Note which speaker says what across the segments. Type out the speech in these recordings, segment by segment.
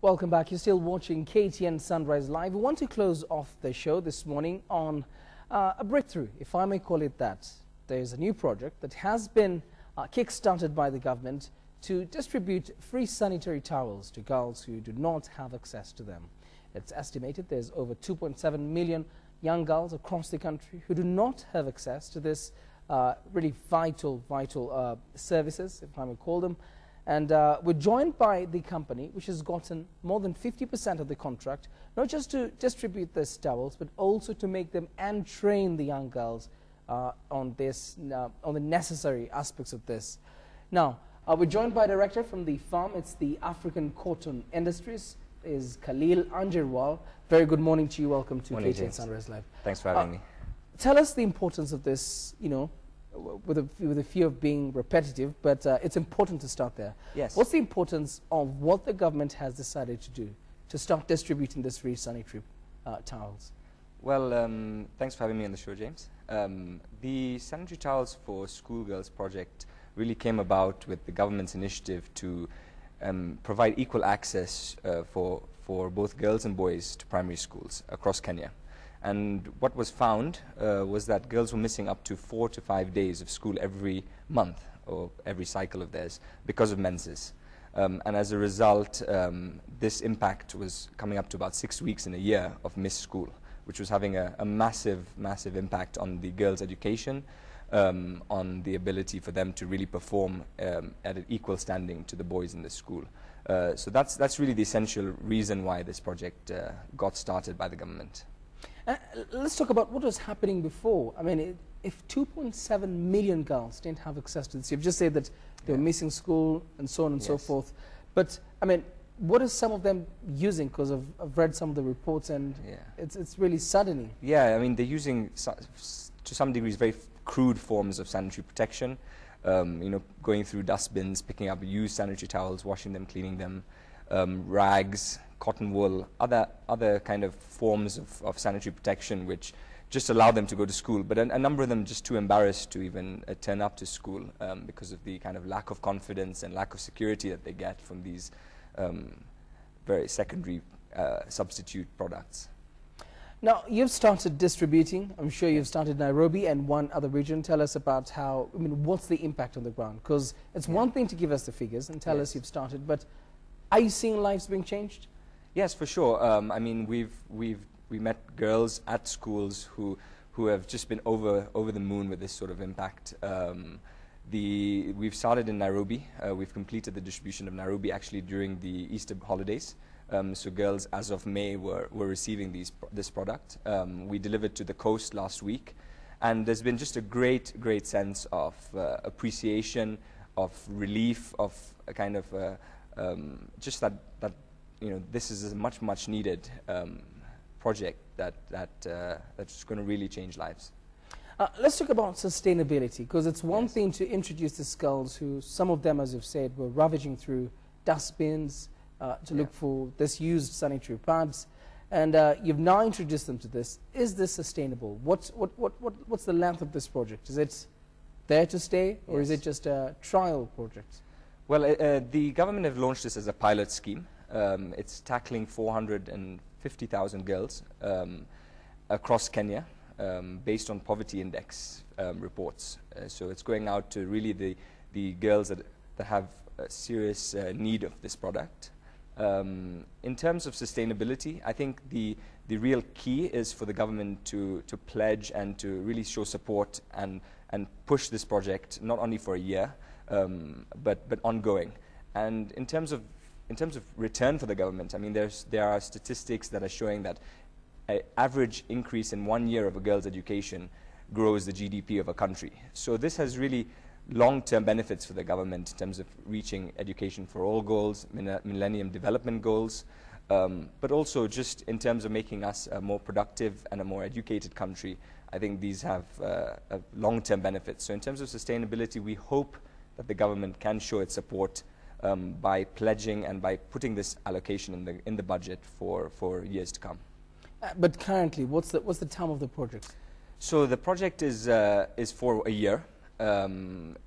Speaker 1: Welcome back. You're still watching KTN Sunrise Live. We want to close off the show this morning on a breakthrough, if I may call it that. There's a new project that has been kick-started by the government to distribute free sanitary towels to girls who do not have access to them. It's estimated there's over 2.7 million young girls across the country who do not have access to this really vital services, if I may call them. And we're joined by the company, which has gotten more than 50% of the contract, not just to distribute these towels, but also to make them and train the young girls on the necessary aspects of this. Now, we're joined by a director from the farm. It's the African Cotton Industries, is Khalil Anjarwalla. Very good morning to you. Welcome to KTN Sunrise Live.
Speaker 2: Thanks for having me.
Speaker 1: Tell us the importance of this, you know, with a fear of being repetitive, but it's important to start there.
Speaker 2: Yes.
Speaker 1: What's the importance of what the government has decided to do to start distributing this free sanitary towels?
Speaker 2: Well, thanks for having me on the show, James. The Sanitary Towels for Schoolgirls project really came about with the government's initiative to provide equal access for both girls and boys to primary schools across Kenya. And what was found was that girls were missing up to 4 to 5 days of school every month or every cycle of theirs because of menses. And as a result, this impact was coming up to about 6 weeks in a year of missed school, which was having a massive impact on the girls' education, on the ability for them to really perform at an equal standing to the boys in the school. So that's really the essential reason why this project got started by the government.
Speaker 1: Let's talk about what was happening before. I mean, if 2.7 million girls didn't have access to this, you've just said that they were missing school and so on and so forth. But, I mean, what are some of them using? Because I've read some of the reports and it's really saddening. Yeah,
Speaker 2: I mean, they're using, to some degrees, very crude forms of sanitary protection. You know, going through dustbins, picking up used sanitary towels, washing them, cleaning them, rags, cotton wool, other kind of forms of sanitary protection which just allow them to go to school. But a number of them just too embarrassed to even turn up to school because of the kind of lack of confidence and lack of security that they get from these very secondary substitute products.
Speaker 1: Now, you've started distributing. I'm sure you've started Nairobi and one other region. Tell us about how, I mean, what's the impact on the ground? Because it's one thing to give us the figures and tell us you've started, but are you seeing lives being changed?
Speaker 2: Yes, for sure. I mean, we met girls at schools who have just been over the moon with this sort of impact. We've started in Nairobi. We've completed the distribution of Nairobi actually during the Easter holidays. So girls, as of May, were receiving this product. We delivered to the coast last week, and there's been just a great sense of appreciation, of relief, of a kind of just that you know, this is a much needed project that's going to really change lives.
Speaker 1: Let's talk about sustainability, because it's one thing to introduce these girls who, some of them, as you've said, were ravaging through dustbins to look for this used sanitary pads, and you've now introduced them to this. Is this sustainable? What's the length of this project? Is it there to stay, or is it just a trial project?
Speaker 2: Well, the government have launched this as a pilot scheme. It's tackling 450,000 girls across Kenya based on poverty index reports. So it's going out to really the girls that have a serious need of this product. In terms of sustainability, I think the real key is for the government to pledge and to really show support and push this project not only for a year but ongoing. And in terms of return for the government, I mean, there are statistics that are showing that an average increase in 1 year of a girl's education grows the GDP of a country. So this has really long-term benefits for the government in terms of reaching education for all goals, Millennium Development Goals, but also just in terms of making us a more productive and a more educated country. I think these have long-term benefits. So in terms of sustainability, we hope that the government can show its support by pledging and by putting this allocation in the budget for years to come.
Speaker 1: But currently, what's the term of the project?
Speaker 2: So the project is for a year.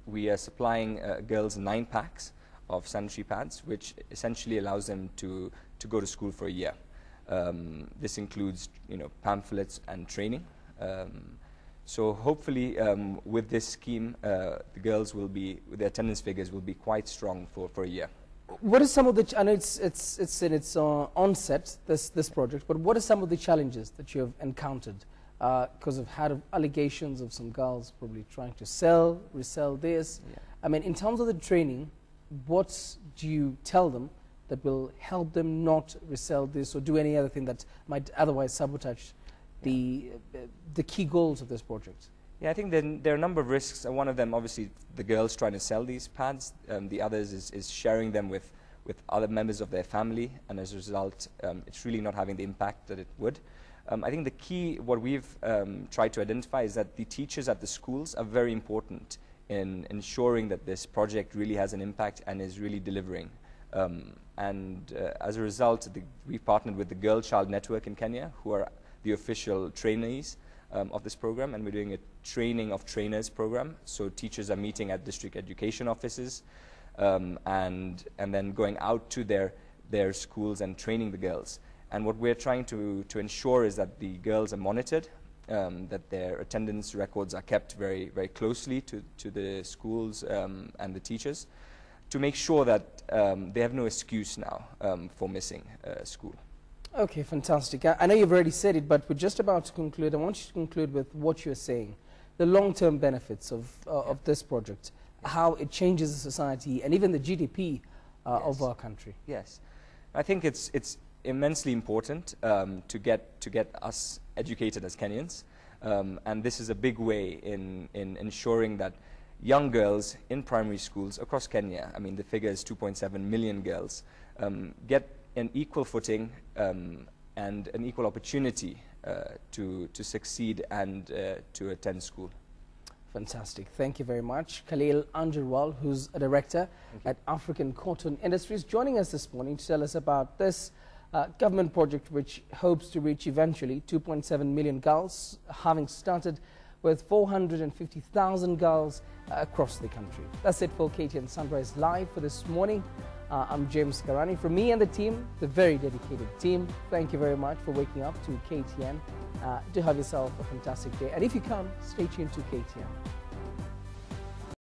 Speaker 2: We are supplying girls 9 packs of sanitary pads, which essentially allows them to go to school for a year. This includes, pamphlets and training. So hopefully, with this scheme, the girls will be, the attendance figures will be quite strong for a year.
Speaker 1: What are some of the, I know it's in its onset, this project, but what are some of the challenges that you have encountered? Because I've had allegations of some girls probably trying to resell this.
Speaker 2: Yeah.
Speaker 1: I mean, in terms of the training, what do you tell them that will help them not resell this or do any other thing that might otherwise sabotage the key goals of this project?
Speaker 2: Yeah, I think there are a number of risks. One of them, obviously, the girls trying to sell these pads. The others is sharing them with other members of their family, and as a result, it's really not having the impact that it would. I think the key, what we've tried to identify, is that the teachers at the schools are very important in ensuring that this project really has an impact and is really delivering. As a result, we've partnered with the Girl Child Network in Kenya, who are the official trainees of this program, and we're doing a training of trainers program. So teachers are meeting at district education offices and then going out to their schools and training the girls. And what we're trying to ensure is that the girls are monitored, that their attendance records are kept very, very closely to the schools and the teachers, to make sure that they have no excuse now for missing school.
Speaker 1: Okay, fantastic. I know you've already said it, but we're just about to conclude. I want you to conclude with what you're saying, the long-term benefits of this project, how it changes the society and even the GDP of our country.
Speaker 2: Yes, I think it's immensely important to get us educated as Kenyans, and this is a big way in ensuring that young girls in primary schools across Kenya, I mean the figure is 2.7 million girls, get an equal footing and an equal opportunity to succeed and to attend school.
Speaker 1: Fantastic. Thank you very much. Khalil Anjarwalla, who's a director at African Cotton Industries, joining us this morning to tell us about this government project which hopes to reach eventually 2.7 million girls, having started with 450,000 girls across the country. That's it for KTN Sunrise Live for this morning. I'm James Karani. From me and the team, the very dedicated team, thank you very much for waking up to KTN. Do have yourself a fantastic day. And if you can, stay tuned to KTN.